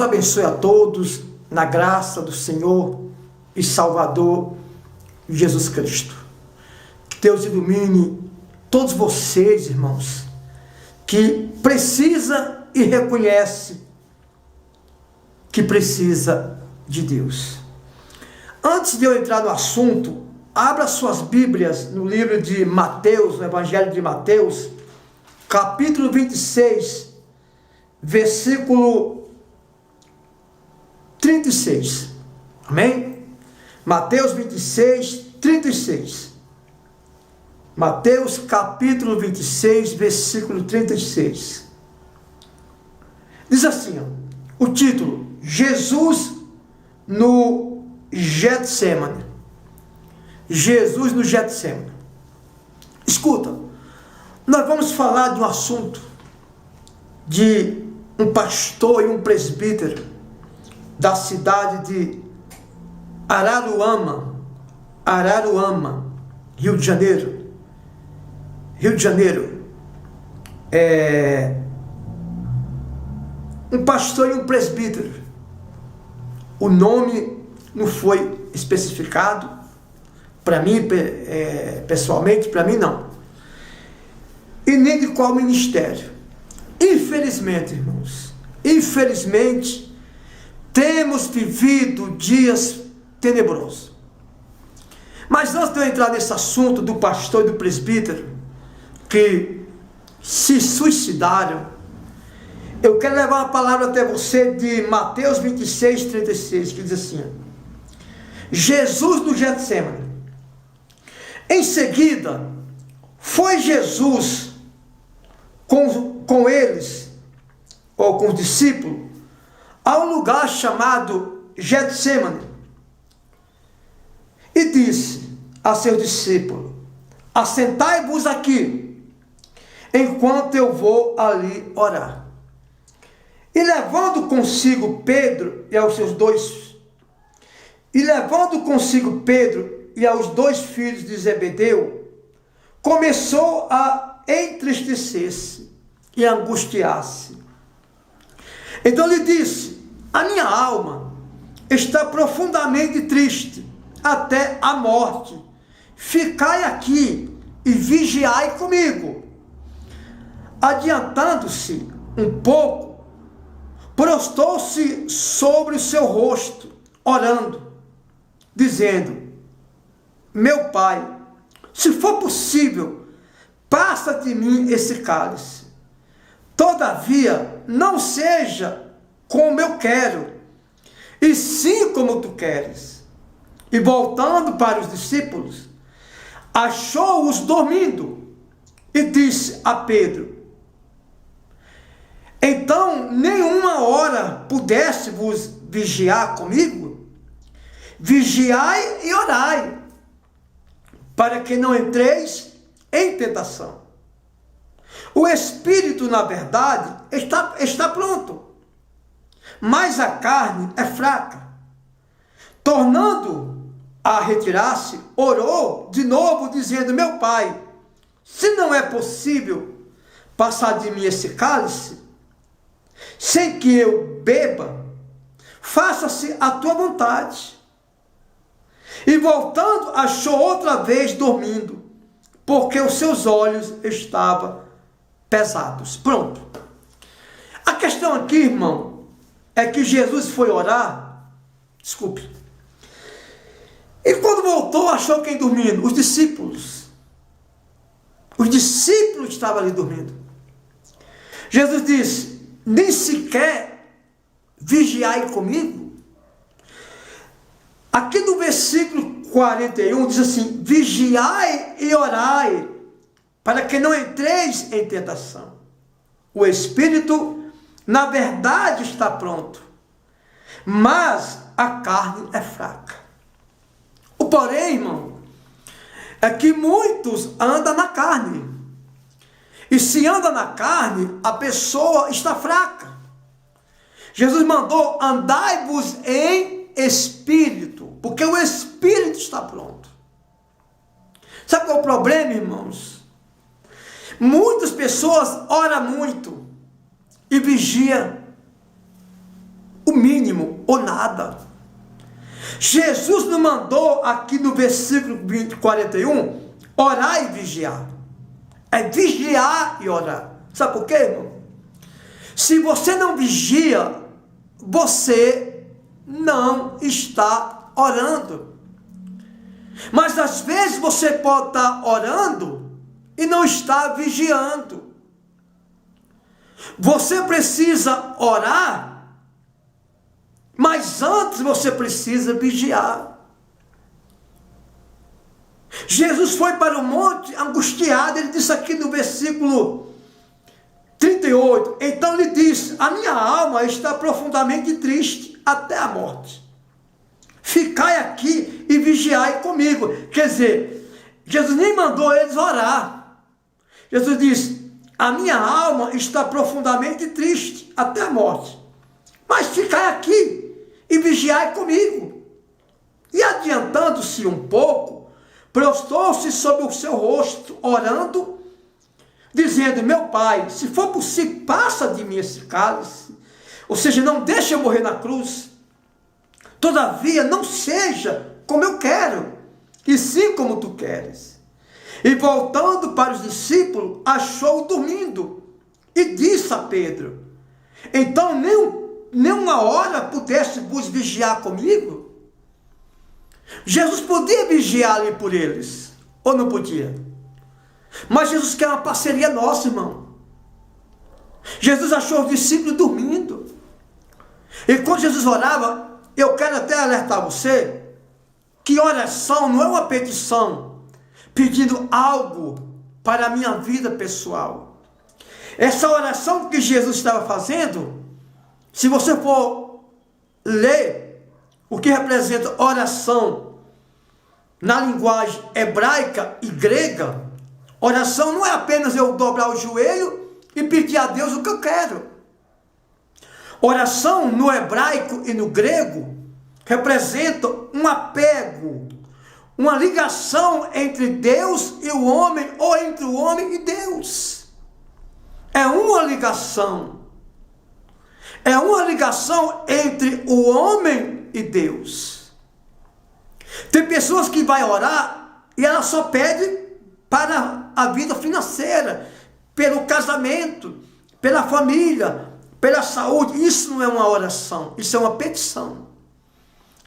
Abençoe a todos na graça do Senhor e Salvador Jesus Cristo. Que Deus ilumine todos vocês, irmãos, que precisa e reconhece que precisa de Deus. Antes de eu entrar no assunto, abra suas Bíblias no livro de Mateus, no Evangelho de Mateus, capítulo 26, versículo 36. Amém? Mateus 26, 36. Mateus capítulo 26, versículo 36. Diz assim, ó, o título: Jesus no Getsemane. Jesus no Getsemane. Escuta, nós vamos falar de um assunto de um pastor e um presbítero da cidade de Araruama, Rio de Janeiro. Um pastor e um presbítero. O nome não foi especificado para mim, pessoalmente, para mim não. E nem de qual ministério. Infelizmente, irmãos, temos vivido dias tenebrosos. Mas antes de eu entrar nesse assunto do pastor e do presbítero que se suicidaram, eu quero levar uma palavra até você de Mateus 26, 36, que diz assim: Jesus no Getsemane. Em seguida, foi Jesus com eles, ou com os discípulos, a um lugar chamado Getsemane, e disse a seus discípulos: assentai-vos aqui, enquanto eu vou ali orar. E levando consigo Pedro e aos dois filhos de Zebedeu, começou a entristecer-se e angustiar-se. Então lhe disse: a minha alma está profundamente triste até a morte. Ficai aqui e vigiai comigo. Adiantando-se um pouco, prostou-se sobre o seu rosto, orando, dizendo: meu Pai, se for possível, passa de mim esse cálice. Todavia, não seja como eu quero, e sim como tu queres. E voltando para os discípulos, achou-os dormindo, e disse a Pedro: então, nenhuma hora pudesse vos vigiar comigo? Vigiai e orai, para que não entreis em tentação. O espírito, na verdade, está pronto, mas a carne é fraca. Tornando a retirar-se, orou de novo, dizendo: meu Pai, se não é possível passar de mim esse cálice, sem que eu beba, faça-se a tua vontade. E voltando, achou outra vez dormindo, porque os seus olhos estavam pesados. Pronto. A questão aqui, irmão, é que Jesus foi orar, e quando voltou, achou quem dormindo? Os discípulos. Os discípulos estavam ali dormindo. Jesus disse: nem sequer vigiai comigo? Aqui no versículo 41 diz assim: vigiai e orai, para que não entreis em tentação. O espírito, na verdade, está pronto, mas a carne é fraca. O porém, irmão, é que muitos andam na carne. E se anda na carne, a pessoa está fraca. Jesus mandou: andai-vos em espírito, porque o espírito está pronto. Sabe qual é o problema, irmãos? Muitas pessoas oram muito e vigiam o mínimo ou nada. Jesus não mandou aqui no versículo 41, orar e vigiar. É vigiar e orar. Sabe por quê, irmão? Se você não vigia, você não está orando. Mas às vezes você pode estar orando e não está vigiando. Você precisa orar, mas antes você precisa vigiar. Jesus foi para o monte angustiado, ele disse aqui no versículo 38, então ele disse, a minha alma está profundamente triste até a morte. Ficai aqui e vigiai comigo. Quer dizer, Jesus nem mandou eles orar. Jesus disse, a minha alma está profundamente triste até a morte. Mas ficai aqui e vigiai comigo. E adiantando-se um pouco, prostou-se sobre o seu rosto, orando, dizendo, meu Pai, se for possível, passa de mim esse cálice. Ou seja, não deixe eu morrer na cruz. Todavia, não seja como eu quero, e sim como tu queres. E voltando para os discípulos, achou-o dormindo, e disse a Pedro, então nem uma hora pudeste vos vigiar comigo? Jesus podia vigiar ali por eles, ou não podia? Mas Jesus quer uma parceria nossa, irmão. Jesus achou os discípulos dormindo. E quando Jesus orava, eu quero até alertar você, que oração não é uma petição, pedindo algo para a minha vida pessoal. Essa oração que Jesus estava fazendo, se você for ler o que representa oração na linguagem hebraica e grega, oração não é apenas eu dobrar o joelho e pedir a Deus o que eu quero. Oração no hebraico e no grego representa um apego, uma ligação entre Deus e o homem, ou entre o homem e Deus. É uma ligação. É uma ligação entre o homem e Deus. Tem pessoas que vão orar e ela só pede para a vida financeira, pelo casamento, pela família, pela saúde. Isso não é uma oração, isso é uma petição.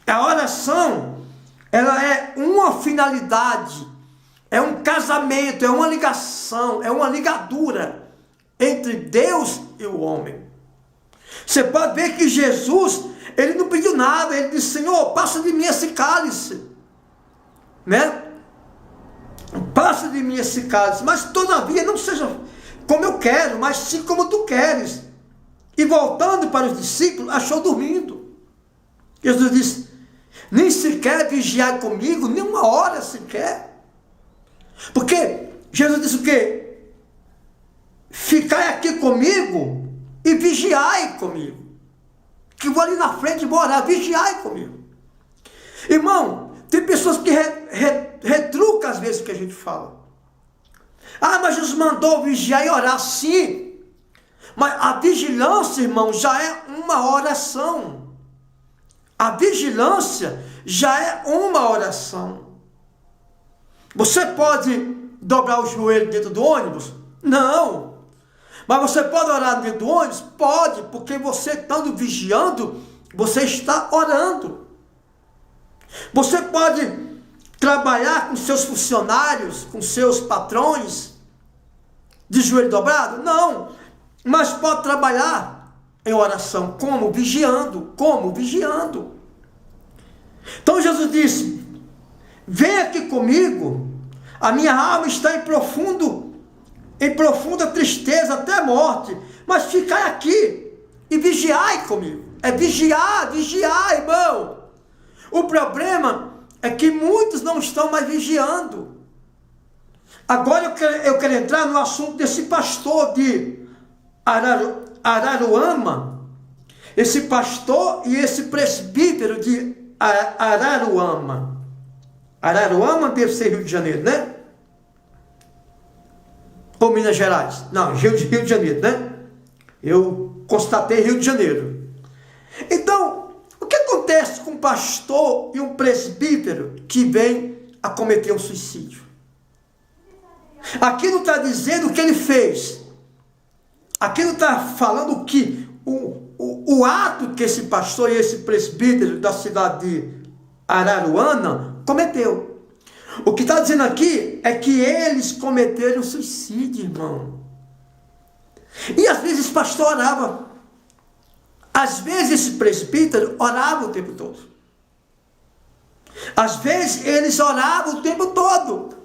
A oração, ela é uma finalidade, é um casamento, é uma ligação, é uma ligadura entre Deus e o homem. Você pode ver que Jesus, ele não pediu nada, ele disse, Senhor, passa de mim esse cálice, né? Passa de mim esse cálice, mas todavia não seja como eu quero, mas sim como tu queres. E voltando para os discípulos, achou dormindo. Jesus disse, nem sequer vigiar comigo, nem uma hora sequer. Porque Jesus disse o quê? Ficai aqui comigo e vigiai comigo. Que vou ali na frente e vou orar, vigiai comigo. Irmão, tem pessoas que retrucam às vezes o que a gente fala. Ah, mas Jesus mandou vigiar e orar, sim. Mas a vigilância, irmão, já é uma oração. A vigilância já é uma oração. Você pode dobrar o joelho dentro do ônibus? Não. Mas você pode orar dentro do ônibus? Pode, porque você estando vigiando, você está orando. Você pode trabalhar com seus funcionários, com seus patrões, de joelho dobrado? Não. Mas pode trabalhar em oração. Como? Vigiando. Como? Vigiando. Então Jesus disse, vem aqui comigo, a minha alma está em profunda tristeza até a morte, mas ficai aqui e vigiai comigo. É vigiar, irmão. O problema é que muitos não estão mais vigiando. Agora eu quero entrar no assunto desse pastor de Araruama, esse pastor e esse presbítero de Araruama. Araruama deve ser Rio de Janeiro, né? Ou Minas Gerais? Não, Rio de Janeiro, né? Eu constatei Rio de Janeiro. Então, pastor e um presbítero que vem a cometer um suicídio. Aqui não está dizendo o que ele fez. Aqui não está falando que o ato que esse pastor e esse presbítero da cidade de Araruana cometeu. O que está dizendo aqui é que eles cometeram suicídio, irmão. E às vezes esse pastor orava. Às vezes esse presbítero orava o tempo todo. Às vezes eles oravam o tempo todo,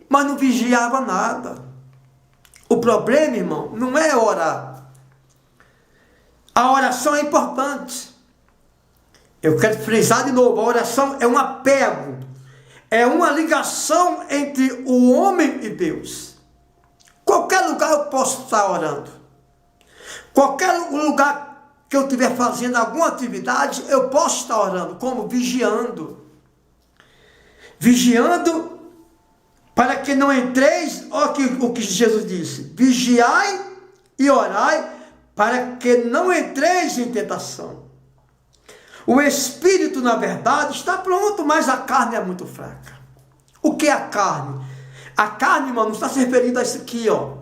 mas não vigiava nada. O problema, irmão, não é orar. A oração é importante. Eu quero frisar de novo, a oração é um apego, é uma ligação entre o homem e Deus. Qualquer lugar eu posso estar orando. Qualquer lugar que eu estiver fazendo alguma atividade, eu posso estar orando. Como? Vigiando. Vigiando para que não entreis, olha o que Jesus disse, vigiai e orai para que não entreis em tentação. O espírito, na verdade, está pronto, mas a carne é muito fraca. O que é a carne? A carne, irmão, não está se referindo a isso aqui, ó,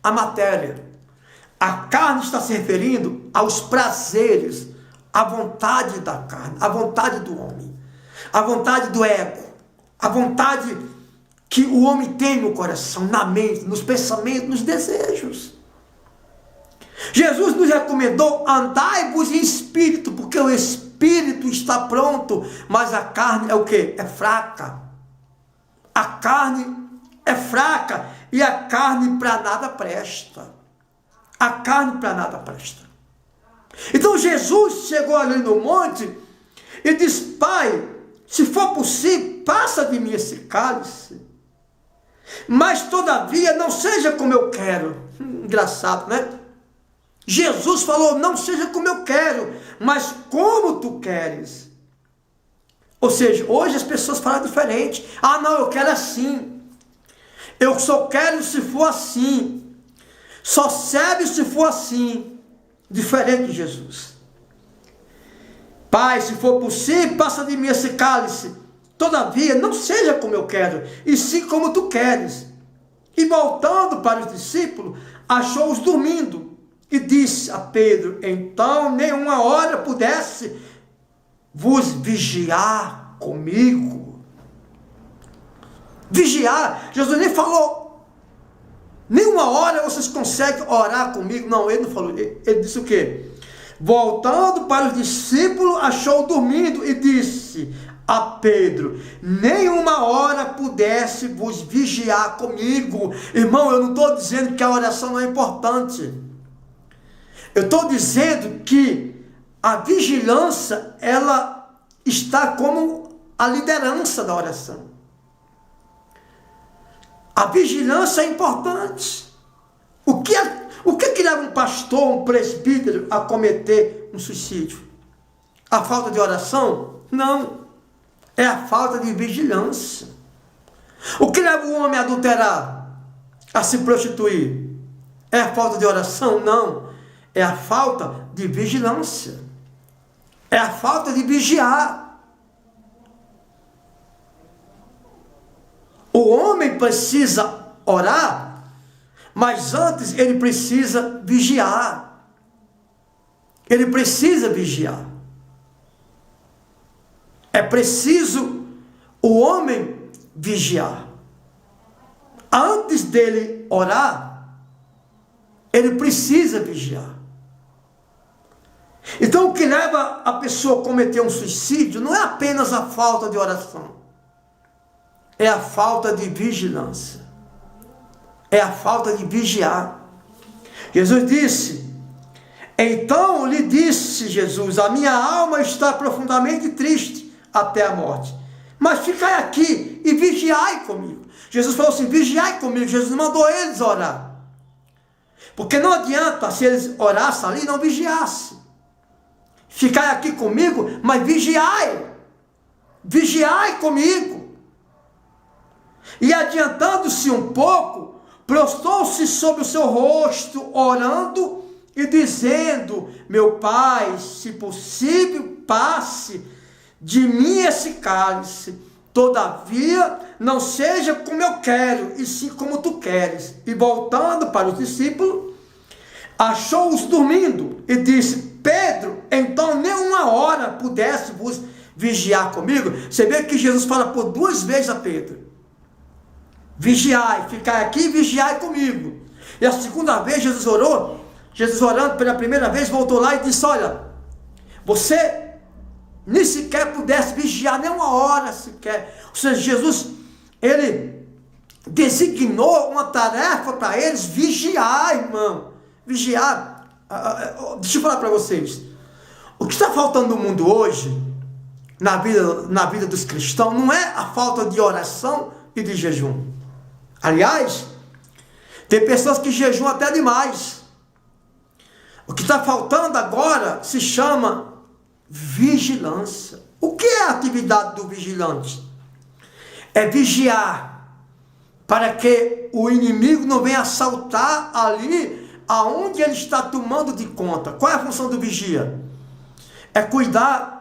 a matéria. A carne está se referindo aos prazeres, à vontade da carne, à vontade do homem, à vontade do ego, à vontade que o homem tem no coração, na mente, nos pensamentos, nos desejos. Jesus nos recomendou: andai-vos em espírito, porque o espírito está pronto, mas a carne é o quê? É fraca. A carne é fraca e a carne para nada presta. A carne para nada presta. Então Jesus chegou ali no monte e disse: Pai, se for possível, passa de mim esse cálice, mas todavia não seja como eu quero. Engraçado, né? Jesus falou: não seja como eu quero, mas como tu queres. Ou seja, hoje as pessoas falam diferente. Ah, não, eu quero assim. Eu só quero se for assim. Só serve se for assim. Diferente de Jesus. Pai, se for possível, passa de mim esse cálice. Todavia, não seja como eu quero, e sim como tu queres. E voltando para os discípulos, achou-os dormindo. E disse a Pedro: então nenhuma hora pudesse vos vigiar comigo. Vigiar. Jesus nem falou: nenhuma hora vocês conseguem orar comigo. Não, ele não falou. Ele disse o quê? Voltando para os discípulos, achou dormindo e disse a Pedro: nenhuma hora pudesse vos vigiar comigo. Irmão, eu não estou dizendo que a oração não é importante. Eu estou dizendo que a vigilância, ela está como a liderança da oração. A vigilância é importante. O que leva um pastor, um presbítero a cometer um suicídio? A falta de oração? Não. É a falta de vigilância. O que leva o homem a adulterar? A se prostituir? É a falta de oração? Não. É a falta de vigilância. É a falta de vigiar. O homem precisa orar, mas antes ele precisa vigiar. Ele precisa vigiar. É preciso o homem vigiar. Antes dele orar, ele precisa vigiar. Então, o que leva a pessoa a cometer um suicídio não é apenas a falta de oração. É a falta de vigilância. É a falta de vigiar. Jesus disse: então lhe disse Jesus: a minha alma está profundamente triste até a morte. Mas ficai aqui e vigiai comigo. Jesus falou assim: vigiai comigo. Jesus mandou eles orar. Porque não adianta se eles orassem ali e não vigiassem. Ficai aqui comigo, mas vigiai. Vigiai comigo. E adiantando-se um pouco, prostrou-se sobre o seu rosto, orando e dizendo: meu Pai, se possível, passe de mim esse cálice, todavia não seja como eu quero, e sim como tu queres. E voltando para os discípulos, achou-os dormindo e disse: Pedro, então nem uma hora pudesse vos vigiar comigo? Você vê que Jesus fala por 2 vezes a Pedro: vigiai, ficai aqui e vigiai comigo. E a segunda vez Jesus orou, Jesus orando pela primeira vez, voltou lá e disse: olha, você nem sequer pudesse vigiar nem uma hora sequer. Ou seja, Jesus, ele designou uma tarefa para eles: vigiar, irmão, vigiar. Deixa eu falar para vocês, o que está faltando no mundo hoje, na vida dos cristãos, não é a falta de oração e de jejum. Aliás, tem pessoas que jejuam até demais. O que está faltando agora se chama vigilância. O que é a atividade do vigilante? É vigiar para que o inimigo não venha assaltar ali aonde ele está tomando de conta. Qual é a função do vigia? É cuidar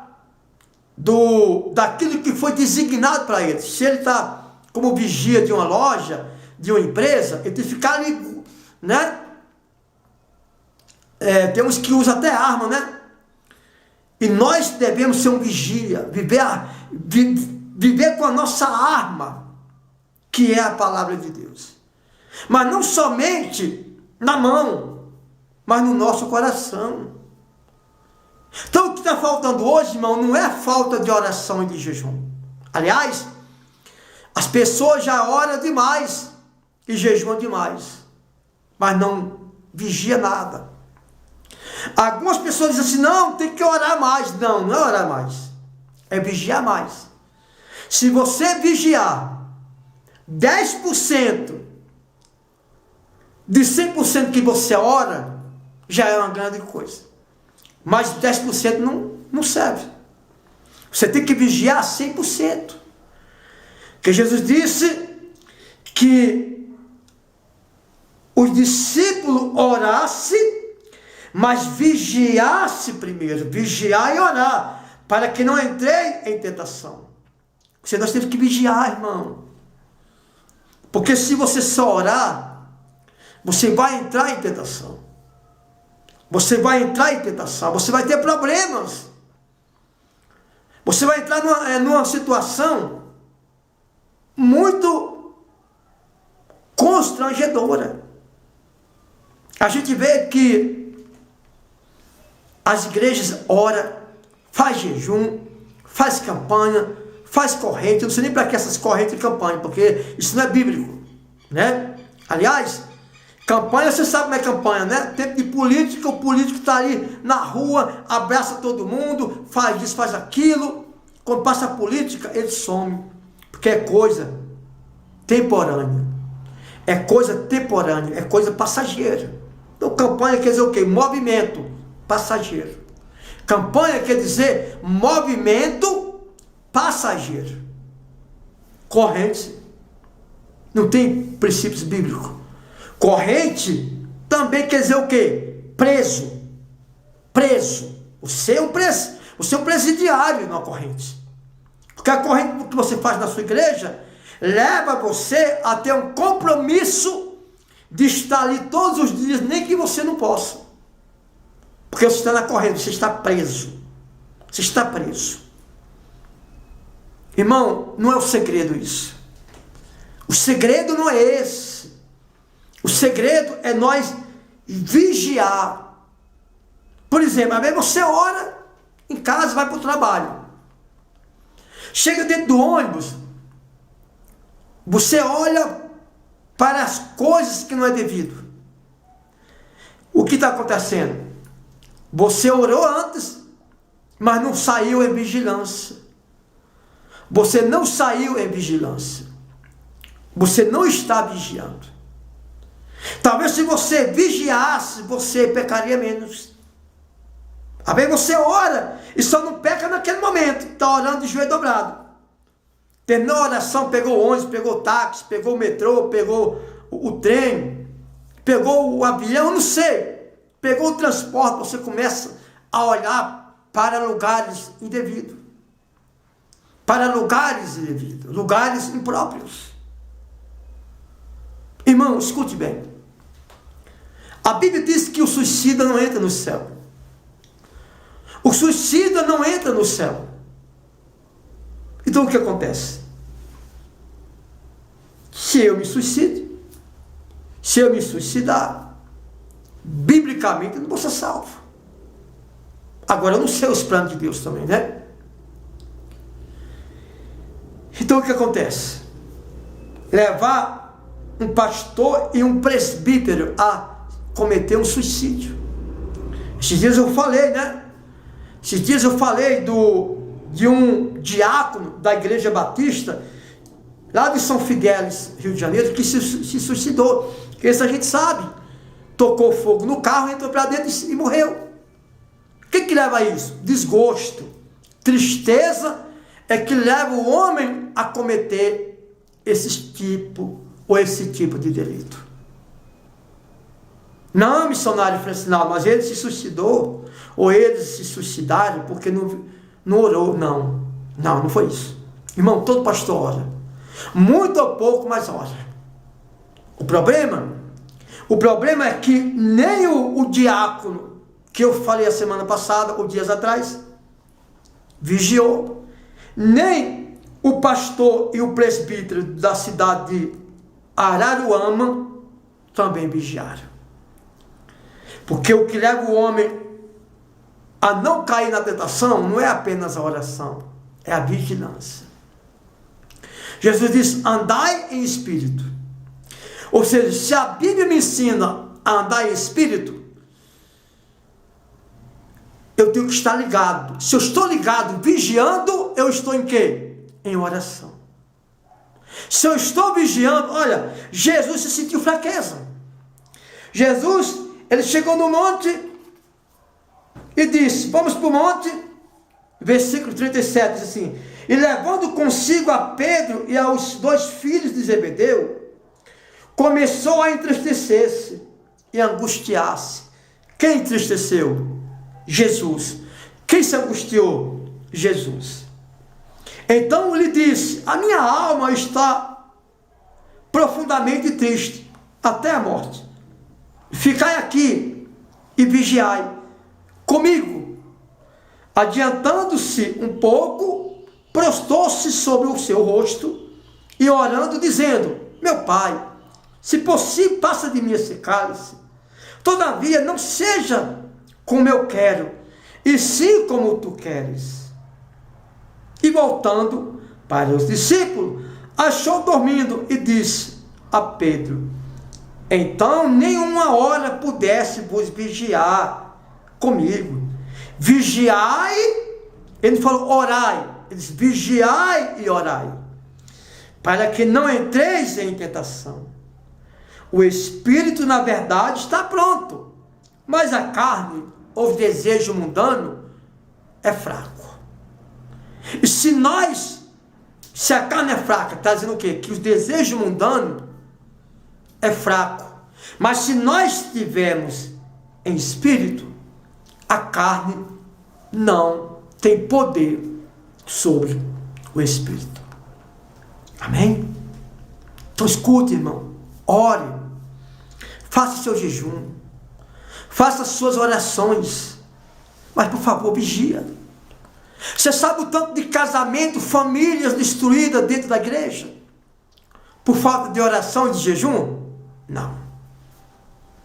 daquilo que foi designado para ele. Se ele está como vigia de uma loja, de uma empresa, ele tem que ficar ali, né? Temos que usar até arma, né? E nós devemos ser um vigia, viver com a nossa arma, que é a palavra de Deus. Mas não somente na mão, mas no nosso coração. Então o que está faltando hoje, irmão, não é falta de oração e de jejum. Aliás, as pessoas já oram demais e jejuam demais, mas não vigia nada. Algumas pessoas dizem assim: não, tem que orar mais. Não, não é orar mais, é vigiar mais. Se você vigiar 10% de 100% que você ora, já é uma grande coisa. Mas 10% não serve. Você tem que vigiar 100%. Porque Jesus disse que os discípulos orassem, mas vigiasse primeiro, vigiar e orar, para que não entrei em tentação. Nós temos que vigiar, irmão. Porque se você só orar, você vai entrar em tentação. Você vai entrar em tentação, você vai ter problemas. Você vai entrar numa situação muito constrangedora. A gente vê que as igrejas oram, faz jejum, faz campanha, faz corrente. Eu não sei nem para que essas correntes de campanha, porque isso não é bíblico, né? Aliás, campanha, você sabe como é campanha, né? Tempo de política, o político está ali na rua, abraça todo mundo, faz isso, faz aquilo. Quando passa a política, ele some, porque é coisa temporânea. É coisa temporânea, é coisa passageira. Então campanha quer dizer o quê? Movimento passageiro. Campanha quer dizer movimento passageiro. Corrente não tem princípios bíblicos. Corrente também quer dizer o quê? Preso. Preso. Você é um presidiário na corrente. Porque a corrente que você faz na sua igreja leva você a ter um compromisso de estar ali todos os dias, nem que você não possa. Porque você está na corrente, você está preso. Você está preso. Irmão, não é o segredo isso. O segredo não é esse. O segredo é nós vigiar. Por exemplo, às vezes você ora em casa, vai para o trabalho. Chega dentro do ônibus, você olha para as coisas que não é devido. O que está acontecendo? Você orou antes, mas não saiu em vigilância. Você não saiu em vigilância. Você não está vigiando. Talvez se você vigiasse, você pecaria menos. Às vezes você ora e só não peca naquele momento. Está orando de joelho dobrado. Terminou a oração, pegou o ônibus, pegou o táxi, pegou o metrô, pegou o trem, pegou o avião, não sei. pegou o transporte, você começa a olhar para lugares indevidos. Para lugares indevidos, lugares impróprios. Irmão, escute bem. A Bíblia diz que o suicida não entra no céu. O suicida não entra no céu. Então o que acontece? Se eu me suicido, se eu me suicidar, biblicamente eu não vou ser salvo. Agora eu não sei os planos de Deus também, né? Então o que acontece? Levar um pastor e um presbítero a cometer um suicídio. Esses dias eu falei, né? Esses dias eu falei de um diácono da Igreja Batista, lá de São Fidélis, Rio de Janeiro, que se suicidou. Que isso a gente sabe. Tocou fogo no carro, entrou para dentro e morreu. O que leva a isso? Desgosto, tristeza é que leva o homem a cometer esse tipo de delito. Não, missionário Francinal, mas ele se suicidou, ou eles se suicidaram porque não orou. Não foi isso. Irmão, todo pastor ora. Muito ou pouco, mas ora. O problema é que nem o diácono, que eu falei a semana passada, ou dias atrás, vigiou, nem o pastor e o presbítero da cidade de Araruama também vigiaram. Porque o que leva o homem a não cair na tentação não é apenas a oração, é a vigilância. Jesus diz: andai em espírito. Ou seja, se a Bíblia me ensina a andar em espírito, eu tenho que estar ligado. Se eu estou ligado, vigiando, eu estou em quê? Em oração. Se eu estou vigiando, olha, Jesus se sentiu fraqueza. Jesus, ele chegou no monte e disse: vamos para o monte. Versículo 37 diz assim: e levando consigo a Pedro e aos 2 filhos de Zebedeu, começou a entristecer-se e angustiar-se. Quem entristeceu? Jesus. Quem se angustiou? Jesus. Então lhe disse: a minha alma está profundamente triste, até a morte. Ficai aqui e vigiai comigo. Adiantando-se um pouco, prostrou-se sobre o seu rosto e orando, dizendo: meu Pai, se possível, passa de mim esse cálice. Todavia, não seja como eu quero, e sim como tu queres. E voltando para os discípulos, achou dormindo e disse a Pedro: então nenhuma hora pudesse vos vigiar comigo. Vigiai, ele falou orai, ele disse vigiai e orai, para que não entreis em tentação. O espírito, na verdade, está pronto, mas a carne, ou o desejo mundano, é fraco. E se a carne é fraca, está dizendo o quê? Que o desejo mundano é fraco. Mas se nós estivermos em espírito, a carne não tem poder sobre o espírito. Amém? Então escute, irmão, ore, faça seu jejum, faça suas orações, mas por favor vigia. Você sabe o tanto de casamento, famílias destruídas dentro da igreja por falta de oração e de jejum?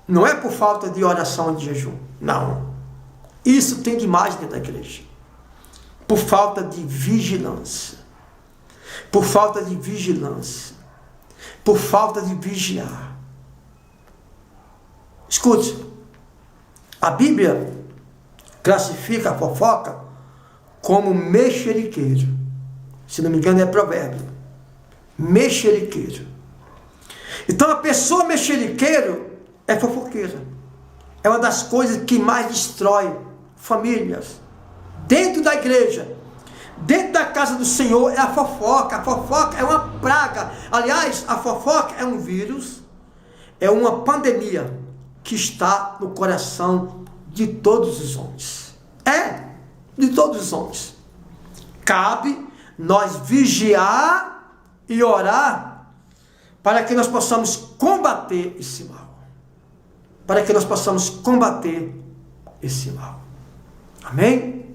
Não é por falta de oração e de jejum, não. Isso tem demais dentro da igreja. Por falta de vigilância. Por falta de vigilância. Por falta de vigiar. Escute, a Bíblia classifica a fofoca como mexeriqueiro. Se não me engano é provérbio. Mexeriqueiro. Então a pessoa mexeriqueiro é fofoqueira. É uma das coisas que mais destrói famílias. Dentro da igreja, dentro da casa do Senhor, é a fofoca. A fofoca é uma praga. Aliás, a fofoca é um vírus, é uma pandemia que está no coração de todos os homens. De todos os homens. Cabe nós vigiar e orar para que nós possamos combater esse mal. Para que nós possamos combater esse mal. Amém?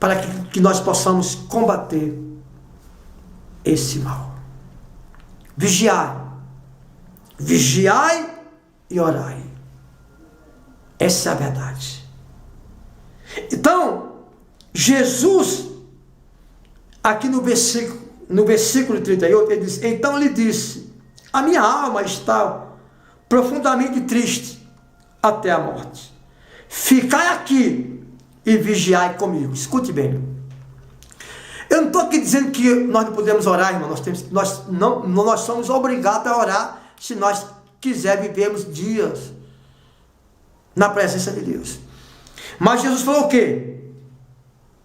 Para que nós possamos combater esse mal. Vigiai. Vigiai e orai. Essa é a verdade. Então, Jesus, aqui no versículo 38, ele diz: então lhe disse, a minha alma está profundamente triste até a morte. Ficai aqui e vigiai comigo. Escute bem. Eu não estou aqui dizendo que nós não podemos orar, irmão. Nós somos obrigados a orar se nós quisermos vivermos dias na presença de Deus. Mas Jesus falou o quê?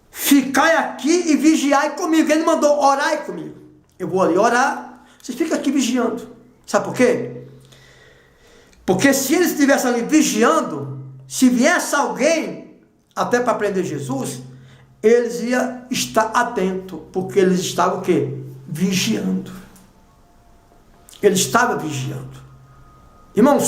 Ficai aqui e vigiai comigo. Ele mandou orar comigo. Eu vou ali orar, vocês ficam aqui vigiando. Sabe por quê? Porque se eles estivessem ali vigiando, se viesse alguém até para prender Jesus, eles iam estar atentos, porque eles estavam o quê? Vigiando. Ele estava vigiando. Irmão,